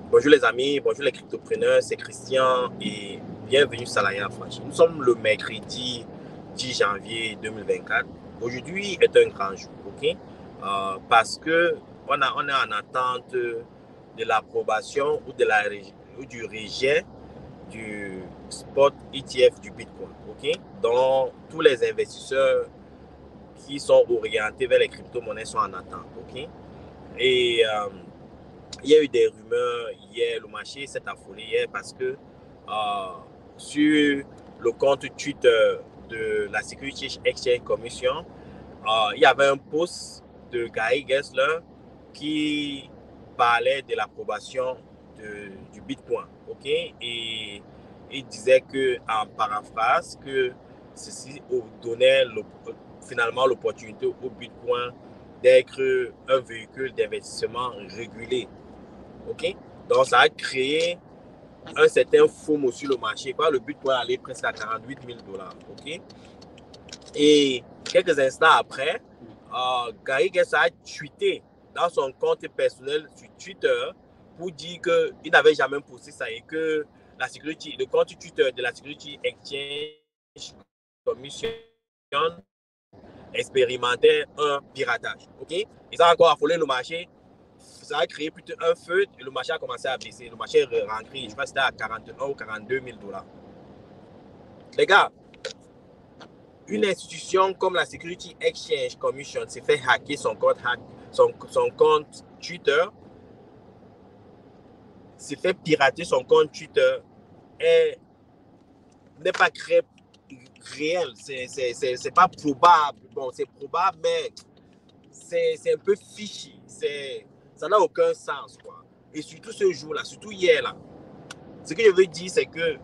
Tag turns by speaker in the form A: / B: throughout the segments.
A: Bonjour les amis, bonjour les cryptopreneurs, c'est Christian et bienvenue sur Salaya Affranchi. Nous sommes le mercredi 10 janvier 2024. Aujourd'hui est un grand jour, ok? Parce que on est en attente de l'approbation ou du rejet du spot ETF du Bitcoin, ok? Donc tous les investisseurs qui sont orientés vers les crypto-monnaies sont en attente, ok? Et il y a eu des rumeurs hier, le marché s'est affolé hier parce que sur le compte Twitter de la Securities Exchange Commission, il y avait un post de Gary Gensler qui parlait de l'approbation du Bitcoin, ok? Et il disait que, en paraphrase, que ceci donnait finalement l'opportunité au Bitcoin d'être un véhicule d'investissement régulé. Ok? Donc, ça a créé un certain FOMO sur le marché. Quoi, le Bitcoin allait presque à 48 000 $. Ok? Et quelques instants après, Gary Gensler a tweeté dans son compte personnel sur Twitter pour dire qu'il n'avait jamais posté ça et que le compte Twitter de la Security Exchange Commission expérimentait un piratage. Ok? Ils ont encore affolé le marché. Ça a créé plutôt un feu et le marché a commencé à baisser. Le marché est rentré, je crois que c'était à 41 ou 42 000 $. Les gars, une institution comme la Security Exchange Commission s'est fait hacker son compte Twitter, s'est fait pirater son compte Twitter et n'est pas très réel. C'est pas probable. Bon, c'est probable, mais c'est un peu fishy. Ça n'a aucun sens, quoi. Et surtout ce jour-là, surtout hier, là, ce que je veux dire, c'est que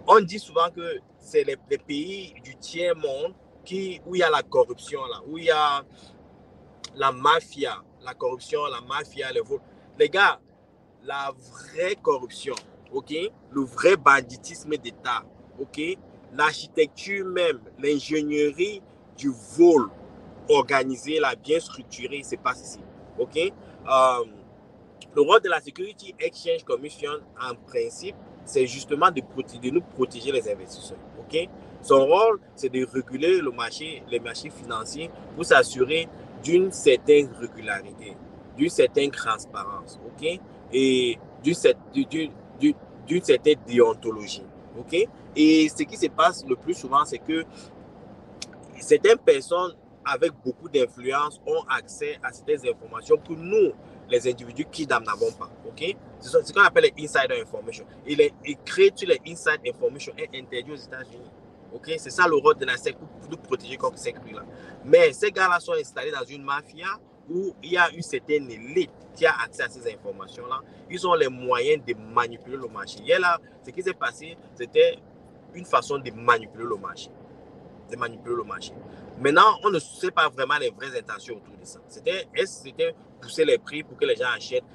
A: on dit souvent que c'est les pays du tiers-monde où il y a la corruption, là, où il y a la mafia, la corruption, la mafia, le vol. Les gars, la vraie corruption, ok, le vrai banditisme d'État, ok, l'architecture même, l'ingénierie du vol organisé, là, bien structuré, c'est pas ici, ok. Le rôle de la Security Exchange Commission, en principe, c'est justement de nous protéger les investisseurs. Ok? Son rôle, c'est de réguler les marchés financiers pour s'assurer d'une certaine régularité, d'une certaine transparence, ok? Et d'une certaine déontologie. Ok? Et ce qui se passe le plus souvent, c'est que certaines personnes avec beaucoup d'influence ont accès à certaines informations que nous, les individus kidam, n'avons pas. Okay? C'est ce qu'on appelle les insider information. Il crée toutes les inside information et interdit aux États-Unis. Okay? C'est ça le rôle de la SEC pour nous protéger contre ces crimes-là. Mais ces gars-là sont installés dans une mafia où il y a une certaine élite qui a accès à ces informations-là. Ils ont les moyens de manipuler le marché. Hier, là, ce qui s'est passé, c'était une façon de manipuler le marché. Maintenant, on ne sait pas vraiment les vraies intentions autour de ça. C'était pousser les prix pour que les gens achètent,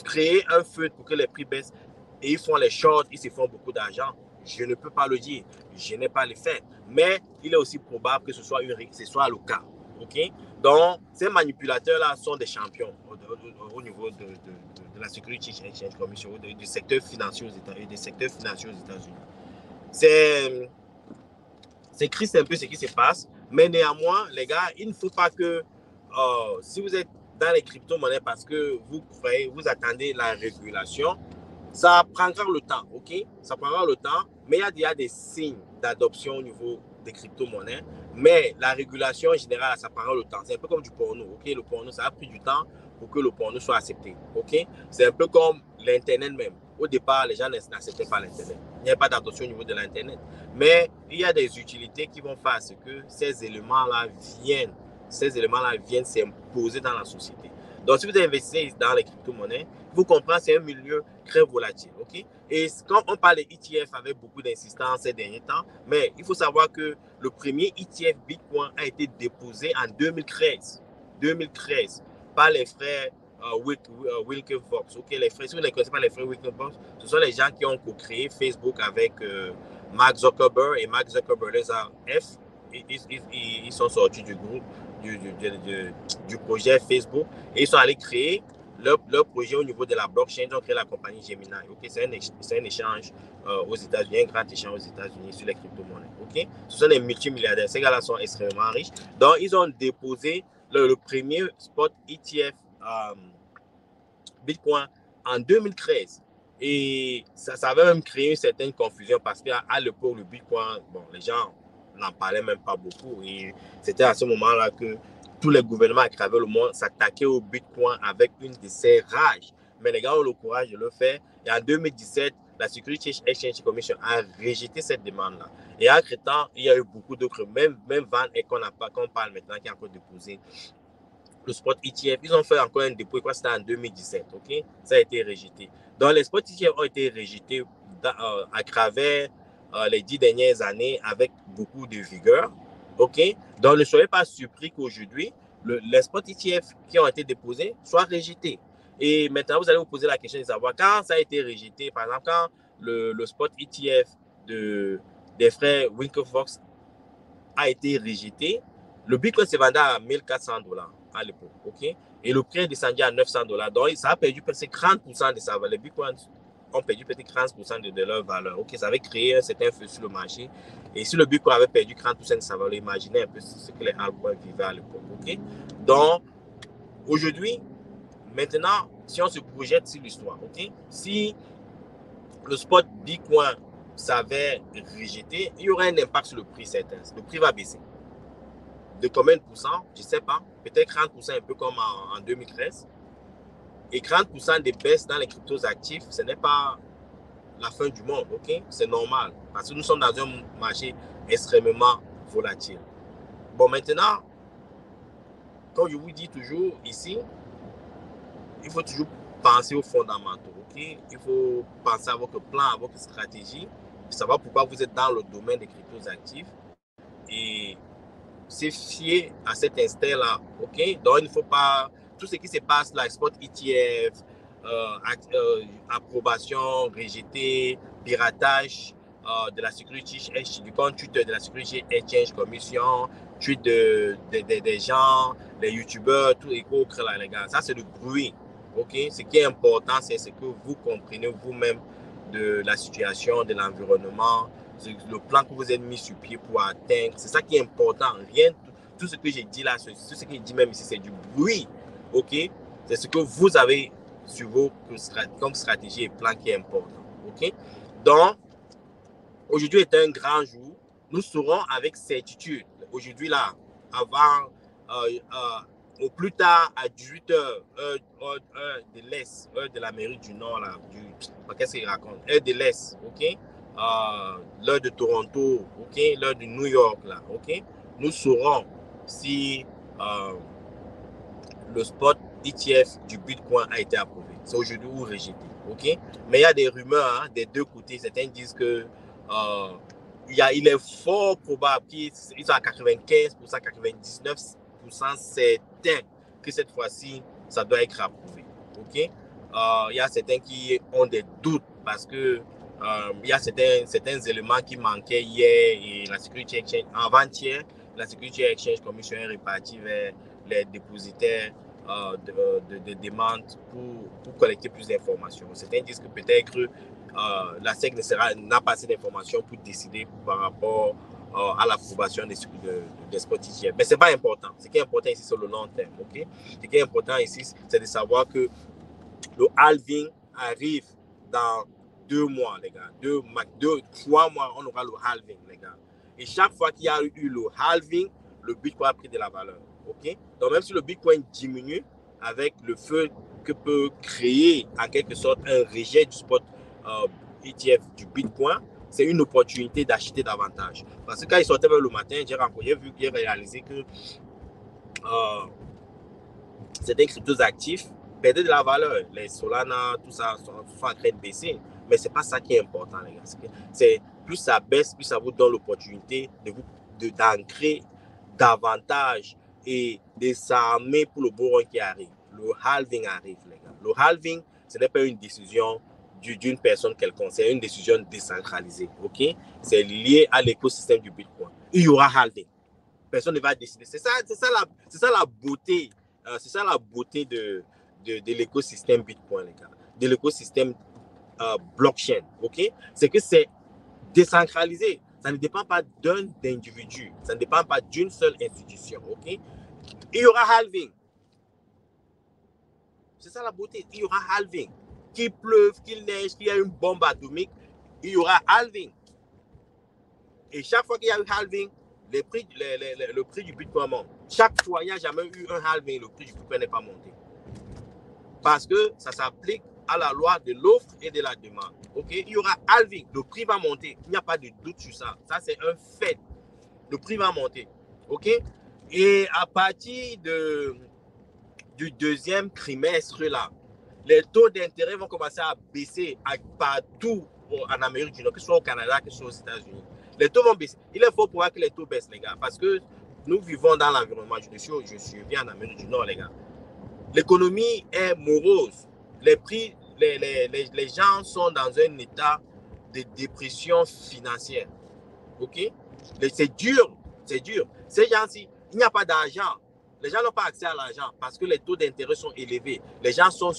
A: créer un feu pour que les prix baissent, et ils font les shorts, ils se font beaucoup d'argent. Je ne peux pas le dire, je n'ai pas les faits, mais il est aussi probable que ce soit le cas. Okay? Donc, ces manipulateurs-là sont des champions au niveau de la Security Exchange Commission, du secteur financier aux États-Unis. C'est triste un peu ce qui se passe, mais néanmoins, les gars, il ne faut pas que si vous êtes dans les crypto-monnaies parce que vous attendez la régulation, ça prendra le temps, ok? Ça prendra le temps, mais il y a des signes d'adoption au niveau des crypto-monnaies, mais la régulation en général, ça prendra le temps. C'est un peu comme du porno, ok? Le porno, ça a pris du temps pour que le porno soit accepté, ok? C'est un peu comme l'Internet même. Au départ, les gens n'acceptaient pas l'Internet. Il n'y a pas d'adoption au niveau de l'Internet. Mais il y a des utilités qui vont faire à ce que ces éléments-là viennent s'imposer dans la société. Donc, si vous investissez dans les crypto-monnaies, vous comprenez, c'est un milieu très volatile. Okay? Et quand on parle d'ETF avec beaucoup d'insistance ces derniers temps, mais il faut savoir que le premier ETF Bitcoin a été déposé en 2013 par les frères Winklevoss. Okay? Les frères, si vous ne connaissez pas les frères Winklevoss, ce sont les gens qui ont co-créé Facebook avec Mark Zuckerberg, et Mark Zuckerberg les a ils sont sortis du groupe du projet Facebook et ils sont allés créer leur projet au niveau de la blockchain, ils ont créé la compagnie Gemini. Okay? C'est un échange aux États-Unis, un grand échange aux États-Unis sur les crypto-monnaies. Okay? Ce sont des multimilliardaires. Ces gars-là sont extrêmement riches. Donc, ils ont déposé le premier spot ETF Bitcoin en 2013. Et ça avait même créé une certaine confusion parce qu'à l'époque, le Bitcoin, bon, les gens n'en parlaient même pas beaucoup. Et c'était à ce moment-là que tous les gouvernements à travers le monde s'attaquaient au Bitcoin avec une de ces rages. Mais les gars ont le courage de le faire. Et en 2017, la Securities Exchange Commission a rejeté cette demande-là. Et entre-temps, il y a eu beaucoup d'autres, même Van Eck qu'on parle maintenant, qui a encore déposé le spot ETF. Ils ont fait encore un dépôt, quoi, c'était en 2017, ok? Ça a été rejeté. Donc, les spots ETF ont été rejetés à travers les 10 dernières années avec beaucoup de vigueur, ok? Donc, ne soyez pas surpris qu'aujourd'hui, les spots ETF qui ont été déposés soient rejetés. Et maintenant, vous allez vous poser la question de savoir quand ça a été rejeté. Par exemple, quand le spot ETF des frères Winklevoss a été rejeté, le Bitcoin se vendait à 1400$ à l'époque, ok? Et le prix est descendu à 900$. Donc, ça a perdu presque 30% de sa valeur. Les Bitcoins ont perdu peut-être 30% de leur valeur. Ok, ça avait créé un certain feu sur le marché. Et si le Bitcoin avait perdu 30% de sa valeur, imaginez un peu ce que les altcoins vivaient à l'époque, ok? Donc, aujourd'hui, maintenant, si on se projette sur l'histoire, ok? Si le spot Bitcoin s'avait rejeté, il y aurait un impact sur le prix certain. Le prix va baisser. De combien de pourcents? Je ne sais pas. Peut-être 30%, un peu comme en 2013. Et 30% de baisse dans les cryptos actifs, ce n'est pas la fin du monde, ok? C'est normal. Parce que nous sommes dans un marché extrêmement volatile. Bon, maintenant, comme je vous dis toujours ici, il faut toujours penser aux fondamentaux, ok? Il faut penser à votre plan, à votre stratégie, savoir pourquoi vous êtes dans le domaine des cryptos actifs. Et c'est fier à cet instinct-là, ok? Donc, il ne faut pas... Tout ce qui se passe là, spot ETF, approbation, rejeté, piratage de la Security Exchange, du compte Twitter de la Security Exchange Commission, tweet des gens, les youtubeurs, tout et autres là, les gars. Ça, c'est le bruit, ok? Ce qui est important, c'est ce que vous comprenez vous-même de la situation, de l'environnement, le plan que vous êtes mis sur pied pour atteindre. C'est ça qui est important. Rien, tout ce que j'ai dit là, tout ce que j'ai dit même ici, c'est du bruit. Ok? C'est ce que vous avez sur vos comme stratégie et plan qui est important. Ok? Donc, aujourd'hui est un grand jour. Nous serons avec certitude. Aujourd'hui là, avant, au plus tard à 18h, heure de l'Est, heure de l'Amérique du Nord, là, qu'est-ce qu'il raconte? Heure de l'Est, ok? L'heure de Toronto, ok? L'heure de New York, là, ok? Nous saurons si le spot ETF du Bitcoin a été approuvé. C'est aujourd'hui ou rejeté, ok? Mais il y a des rumeurs hein, des deux côtés. Certains disent que il est fort probable qu'ils sont à 95%, 99% certains que cette fois-ci, ça doit être approuvé. Ok? Il y a certains qui ont des doutes parce que il y a certains éléments qui manquaient hier et la Security Exchange, avant-hier, la Security Exchange Commission est répartie vers les dépositaires de demandes pour collecter plus d'informations. Certains disent que peut-être la SEC n'a pas assez d'informations pour décider par rapport à l'approbation des spots ETF. Mais ce n'est pas important. Ce qui est important ici, c'est le long terme. Okay? Ce qui est important ici, c'est de savoir que le halving arrive dans 2 mois, les gars. 3 mois, on aura le halving, les gars. Et chaque fois qu'il y a eu le halving, le Bitcoin a pris de la valeur. Okay? Donc, même si le Bitcoin diminue, avec le feu que peut créer en quelque sorte un rejet du spot ETF du Bitcoin, c'est une opportunité d'acheter davantage. Parce que quand ils sortaient le matin, j'ai réalisé que certains cryptos actifs perdaient de la valeur. Les Solana, tout ça, sont en train de baisser. Mais ce n'est pas ça qui est important, les gars. C'est plus ça baisse, plus ça vous donne l'opportunité d'ancrer davantage et de s'armer pour le beau run qui arrive. Le halving arrive, les gars. Le halving, ce n'est pas une décision d'une personne quelconque, c'est une décision décentralisée. Okay? C'est lié à l'écosystème du Bitcoin. Il y aura halving. Personne ne va décider. C'est ça la beauté. C'est ça la beauté de l'écosystème Bitcoin, les gars, de l'écosystème blockchain, ok? C'est que c'est décentralisé. Ça ne dépend pas d'un individu, ça ne dépend pas d'une seule institution, ok? Il y aura halving. C'est ça la beauté. Il y aura halving. Qu'il pleuve, qu'il neige, qu'il y ait une bombe atomique, il y aura halving. Et chaque fois qu'il y a eu halving, le prix du Bitcoin monte. Chaque fois, il n'y a jamais eu un halving, le prix du Bitcoin n'est pas monté. Parce que ça s'applique à la loi de l'offre et de la demande. Okay? Il y aura halving, le prix va monter. Il n'y a pas de doute sur ça. Ça, c'est un fait. Le prix va monter. OK? Et à partir du deuxième trimestre, là, les taux d'intérêt vont commencer à baisser partout en Amérique du Nord, que ce soit au Canada, que ce soit aux États-Unis. Les taux vont baisser. Il est fort pour voir que les taux baissent, les gars, parce que nous vivons dans l'environnement. Je suis bien en Amérique du Nord, les gars. L'économie est morose. Les gens sont dans un état de dépression financière. OK? C'est dur. C'est dur. Ces gens-ci, il n'y a pas d'argent. Les gens n'ont pas accès à l'argent parce que les taux d'intérêt sont élevés. Les gens sont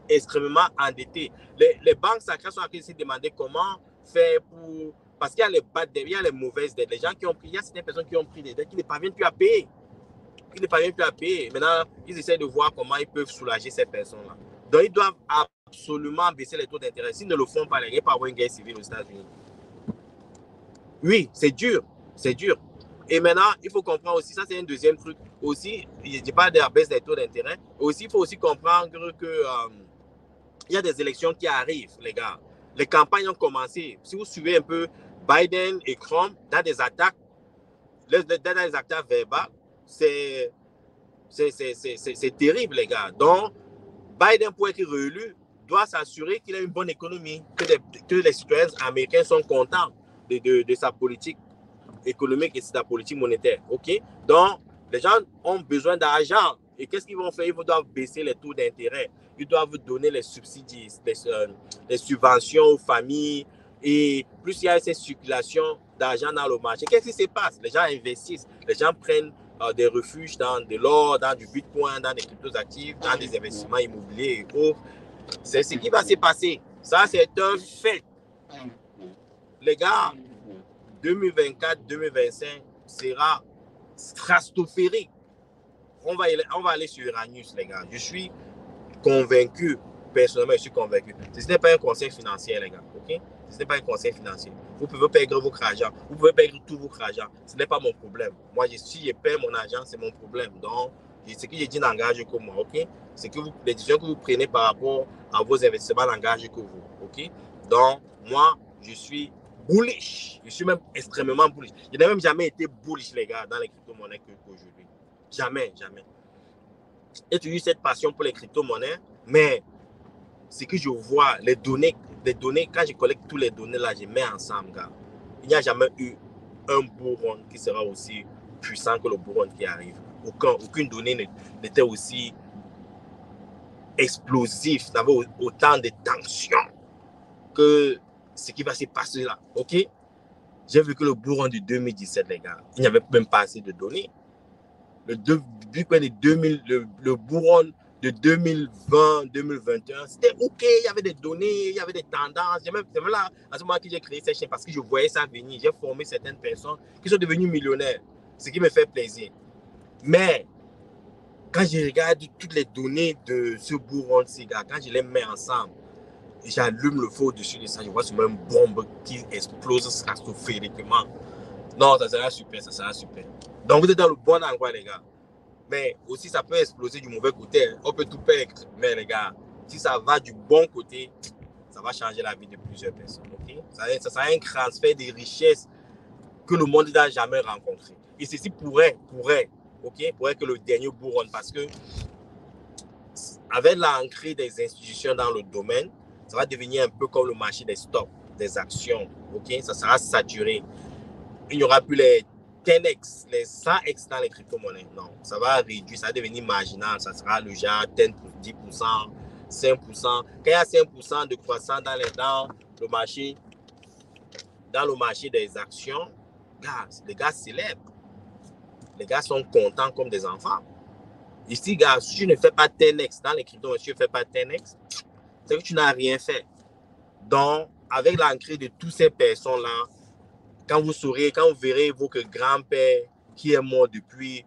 A: extrêmement endettés. Les banques sacrées sont en train de se demander comment faire pour... Parce qu'il y a les bad dettes, il y a les mauvaises dettes. Les gens qui ont pris, il y a certaines personnes qui ont pris des dettes qui ne parviennent plus à payer. Ils ne parviennent plus à payer. Maintenant, ils essaient de voir comment ils peuvent soulager ces personnes-là. Donc, ils doivent absolument baisser les taux d'intérêt. S'ils ne le font pas, il n'y a pas une guerre civile aux États-Unis. Oui, c'est dur. C'est dur. Et maintenant, il faut comprendre aussi, ça c'est un deuxième truc. Aussi, je ne dis pas de la baisse des taux d'intérêt. Aussi, il faut aussi comprendre que il y a des élections qui arrivent, les gars. Les campagnes ont commencé. Si vous suivez un peu Biden et Trump dans des attaques, dans des attaques verbales, c'est terrible, les gars. Donc, Biden, pour être réélu, doit s'assurer qu'il a une bonne économie, que les citoyens américains sont contents de sa politique économique et de sa politique monétaire. OK? Donc, les gens ont besoin d'argent. Et qu'est-ce qu'ils vont faire? Ils doivent baisser les taux d'intérêt. Ils doivent donner les subsides, les subventions aux familles. Et plus il y a cette circulation d'argent dans le marché, qu'est-ce qui se passe? Les gens investissent. Les gens prennent des refuges dans de l'or, dans du bitcoin, dans des cryptos actifs, dans des investissements immobiliers et autres. C'est ce qui va se passer. Ça, c'est un fait. Les gars, 2024-2025 sera stratosphérique. On va aller sur Uranus, les gars. Je suis convaincu, personnellement, je suis convaincu. Ce n'est pas un conseil financier, les gars. OK? Ce n'est pas un conseil financier. Vous pouvez perdre votre argent. Vous pouvez perdre tout votre argent. Ce n'est pas mon problème. Moi, si je perds mon argent, c'est mon problème. Donc, ce que je dis n'engage que moi. OK? C'est que les décisions que vous prenez par rapport à vos investissements n'engagent que vous. OK? Donc, moi, je suis bullish. Je suis même extrêmement bullish. Je n'ai même jamais été bullish, les gars, dans les crypto-monnaies qu'aujourd'hui. Jamais, jamais. J'ai toujours eu cette passion pour les crypto-monnaies, mais ce que je vois, les données, quand je collecte toutes les données là, je mets ensemble, gars. Il n'y a jamais eu un bull run qui sera aussi puissant que le bull run qui arrive. Aucune donnée n'était aussi explosif, n'avait autant de tension que ce qui va se passer là. OK? J'ai vu que le bull run de 2017, les gars, il n'y avait même pas assez de données. Le bull run de 2020, 2021, c'était OK, il y avait des données, il y avait des tendances. C'est même là, à ce moment que j'ai créé cette chaîne parce que je voyais ça venir. J'ai formé certaines personnes qui sont devenues millionnaires, ce qui me fait plaisir. Mais quand je regarde toutes les données de ce bull run, quand je les mets ensemble, et j'allume le feu au-dessus de ça, je vois sur une bombe qui explose stratosphériquement. Non, ça sera super, ça sera super. Donc, vous êtes dans le bon endroit, les gars. Mais aussi, ça peut exploser du mauvais côté. On peut tout perdre. Mais les gars, si ça va du bon côté, ça va changer la vie de plusieurs personnes. Okay? Ça sera un transfert de richesses que le monde n'a jamais rencontré. Et ceci pourrait que le dernier bull run, parce que avec l'entrée des institutions dans le domaine, ça va devenir un peu comme le marché des stocks, des actions. Okay? Ça sera saturé. Il n'y aura plus les 10x, les 100x dans les crypto-monnaies. Non, ça va réduire, ça va devenir marginal. Ça sera le genre 10%, 5%. Quand il y a 5% de croissance dans le marché des actions, les gars célèbrent. Les gars sont contents comme des enfants. Ici, gars, si tu ne fais pas 10x dans les cryptos, si tu ne fais pas 10x, c'est que tu n'as rien fait. Donc, avec l'entrée de toutes ces personnes-là, quand vous verrez vos grands-pères qui est mort depuis,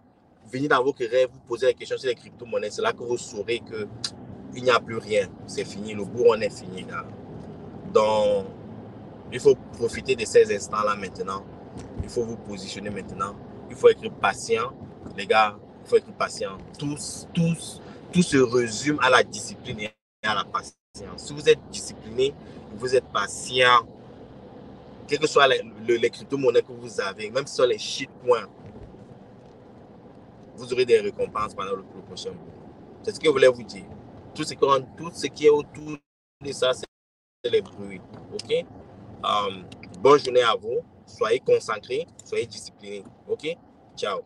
A: venir dans vos rêves, vous poser des questions sur les crypto-monnaies, c'est là que vous saurez qu'il n'y a plus rien. C'est fini, le bout, on est fini, là. Donc, il faut profiter de ces instants-là maintenant. Il faut vous positionner maintenant. Il faut être patient, les gars. Il faut être patient. Tout se résume à la discipline et à la patience. Si vous êtes discipliné, vous êtes patient, quelles que soient les crypto-monnaies que vous avez, même si ce sont les shitcoins, vous aurez des récompenses pendant le prochain mois. C'est ce que je voulais vous dire. Tout ce qui est autour de ça, c'est les bruits. OK? Bonne journée à vous. Soyez concentrés, soyez disciplinés. OK? Ciao.